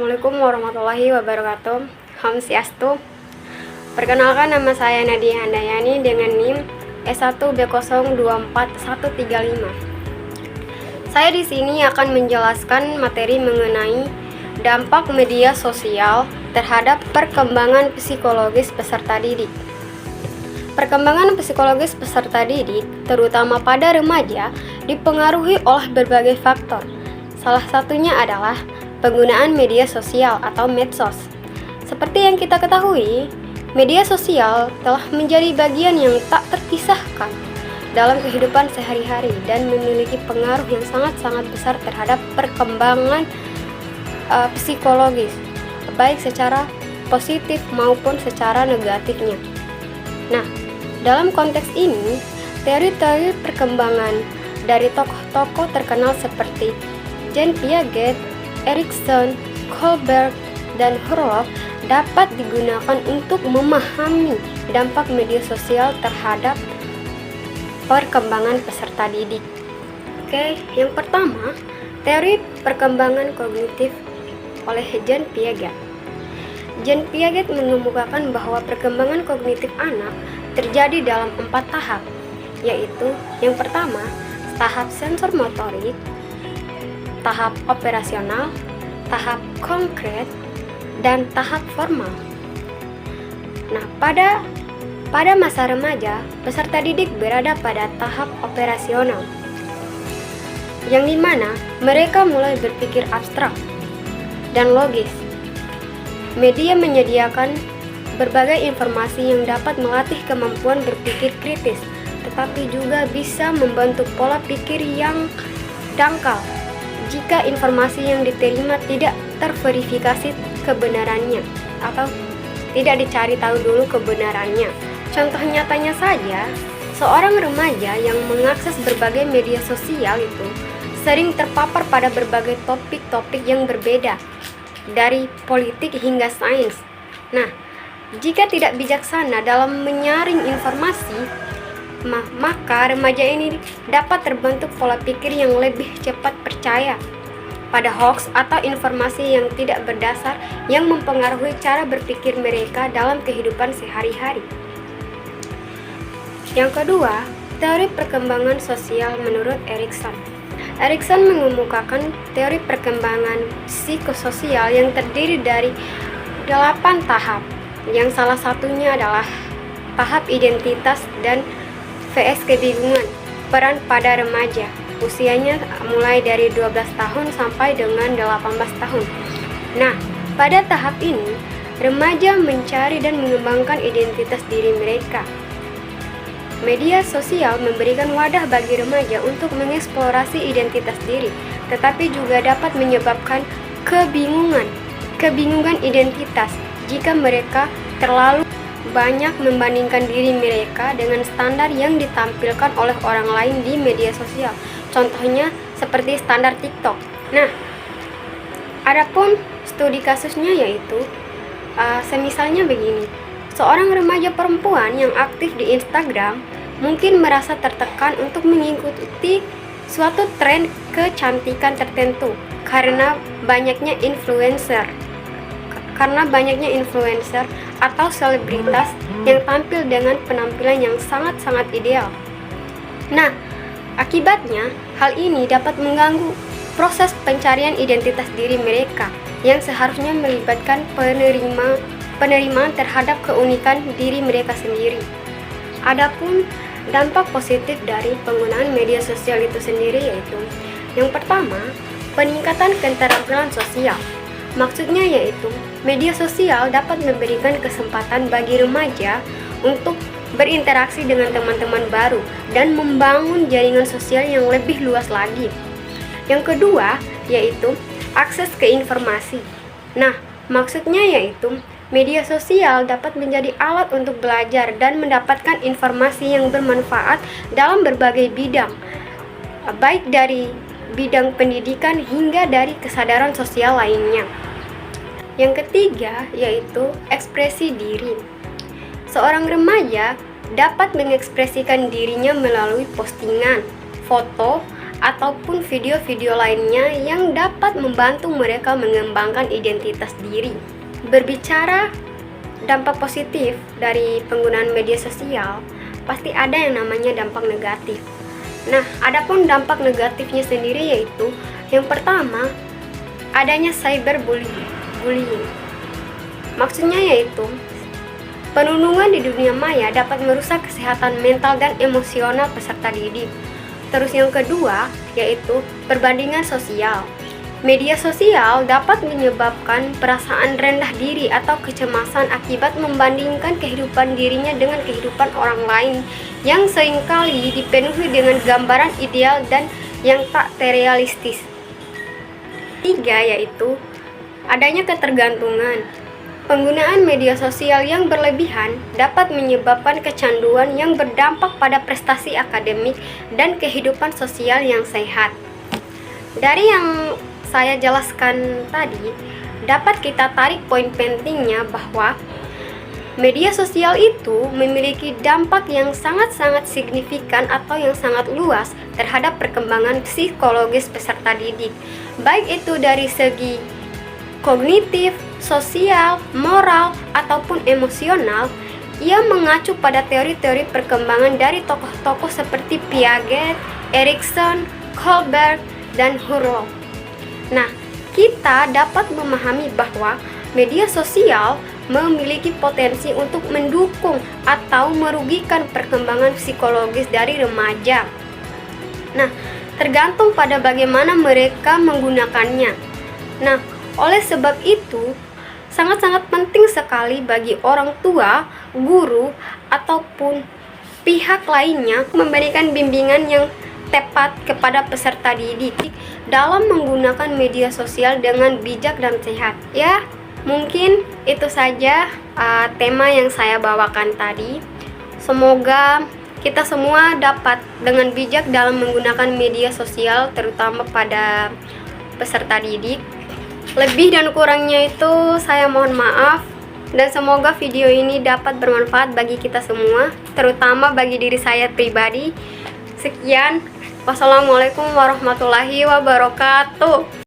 Assalamualaikum warahmatullahi wabarakatuh. Om Swastiastu. Perkenalkan, nama saya Nadia Handayani dengan NIM S1B024135. Saya di sini akan menjelaskan materi mengenai dampak media sosial terhadap perkembangan psikologis peserta didik. Perkembangan psikologis peserta didik, terutama pada remaja, dipengaruhi oleh berbagai faktor. Salah satunya adalah penggunaan media sosial atau medsos. Seperti yang kita ketahui, media sosial telah menjadi bagian yang tak terpisahkan dalam kehidupan sehari-hari dan memiliki pengaruh yang sangat-sangat besar terhadap perkembangan psikologis, baik secara positif maupun secara negatifnya. Nah, dalam konteks ini, teori-teori perkembangan dari tokoh-tokoh terkenal seperti Jean Piaget, Erikson, Kohlberg, dan Hurlock dapat digunakan untuk memahami dampak media sosial terhadap perkembangan peserta didik. Oke, yang pertama, teori perkembangan kognitif oleh Jean Piaget. Jean Piaget mengemukakan bahwa perkembangan kognitif anak terjadi dalam 4 tahap, yaitu yang pertama, tahap sensor motorik, tahap operasional, tahap konkret, dan tahap formal. Nah, pada masa remaja, peserta didik berada pada tahap operasional, yang dimana mereka mulai berpikir abstrak dan logis. Media menyediakan berbagai informasi yang dapat melatih kemampuan berpikir kritis, tetapi juga bisa membentuk pola pikir yang dangkal jika informasi yang diterima tidak terverifikasi kebenarannya atau tidak dicari tahu dulu kebenarannya. Contoh nyatanya saja, seorang remaja yang mengakses berbagai media sosial itu sering terpapar pada berbagai topik-topik yang berbeda, dari politik hingga sains. Nah, jika tidak bijaksana dalam menyaring informasi, maka remaja ini dapat terbentuk pola pikir yang lebih cepat percaya pada hoax atau informasi yang tidak berdasar yang mempengaruhi cara berpikir mereka dalam kehidupan sehari-hari. Yang kedua, teori perkembangan sosial menurut Erikson. Erikson mengemukakan teori perkembangan psikososial yang terdiri dari 8 tahap, yang salah satunya adalah tahap identitas dan vs kebingungan. Peran pada remaja, usianya mulai dari 12 tahun sampai dengan 18 tahun. Nah, pada tahap ini, remaja mencari dan mengembangkan identitas diri mereka. Media sosial memberikan wadah bagi remaja untuk mengeksplorasi identitas diri, tetapi juga dapat menyebabkan kebingungan identitas jika mereka terlalu banyak membandingkan diri mereka dengan standar yang ditampilkan oleh orang lain di media sosial. Contohnya seperti standar TikTok. Nah, adapun studi kasusnya yaitu semisalnya begini. Seorang remaja perempuan yang aktif di Instagram mungkin merasa tertekan untuk mengikuti suatu tren kecantikan tertentu karena banyaknya influencer atau selebritas yang tampil dengan penampilan yang sangat-sangat ideal. Nah, akibatnya hal ini dapat mengganggu proses pencarian identitas diri mereka yang seharusnya melibatkan penerimaan terhadap keunikan diri mereka sendiri. Adapun dampak positif dari penggunaan media sosial itu sendiri yaitu yang pertama, peningkatan keterampilan sosial. Maksudnya yaitu media sosial dapat memberikan kesempatan bagi remaja untuk berinteraksi dengan teman-teman baru dan membangun jaringan sosial yang lebih luas lagi. Yang kedua yaitu akses ke informasi. Nah, maksudnya yaitu media sosial dapat menjadi alat untuk belajar dan mendapatkan informasi yang bermanfaat dalam berbagai bidang, baik dari bidang pendidikan hingga dari kesadaran sosial lainnya. Yang ketiga yaitu ekspresi diri. Seorang remaja dapat mengekspresikan dirinya melalui postingan, foto, ataupun video-video lainnya yang dapat membantu mereka mengembangkan identitas diri. Berbicara dampak positif dari penggunaan media sosial, pasti ada yang namanya dampak negatif. Nah, adapun dampak negatifnya sendiri yaitu yang pertama, adanya cyberbullying. Maksudnya yaitu penunungan di dunia maya dapat merusak kesehatan mental dan emosional peserta didik. Terus yang kedua, yaitu perbandingan sosial. Media sosial dapat menyebabkan perasaan rendah diri atau kecemasan akibat membandingkan kehidupan dirinya dengan kehidupan orang lain yang seringkali dipenuhi dengan gambaran ideal dan yang tak realistis. Tiga, yaitu adanya ketergantungan. Penggunaan media sosial yang berlebihan dapat menyebabkan kecanduan yang berdampak pada prestasi akademik dan kehidupan sosial yang sehat. Dari yang saya jelaskan tadi, dapat kita tarik poin pentingnya bahwa media sosial itu memiliki dampak yang sangat-sangat signifikan atau yang sangat luas terhadap perkembangan psikologis peserta didik, baik itu dari segi kognitif, sosial, moral, ataupun emosional. Ia mengacu pada teori-teori perkembangan dari tokoh-tokoh seperti Piaget, Erikson, Kohlberg, dan Husserl. Nah, kita dapat memahami bahwa media sosial memiliki potensi untuk mendukung atau merugikan perkembangan psikologis dari remaja. Nah, tergantung pada bagaimana mereka menggunakannya. Nah, oleh sebab itu, sangat-sangat penting sekali bagi orang tua, guru, ataupun pihak lainnya memberikan bimbingan yang tepat kepada peserta didik dalam menggunakan media sosial dengan bijak dan sehat. Ya, mungkin itu saja tema yang saya bawakan tadi. Semoga kita semua dapat dengan bijak dalam menggunakan media sosial, terutama pada peserta didik. Lebih dan kurangnya itu saya mohon maaf, dan semoga video ini dapat bermanfaat bagi kita semua, terutama bagi diri saya pribadi. Sekian, wassalamualaikum warahmatullahi wabarakatuh.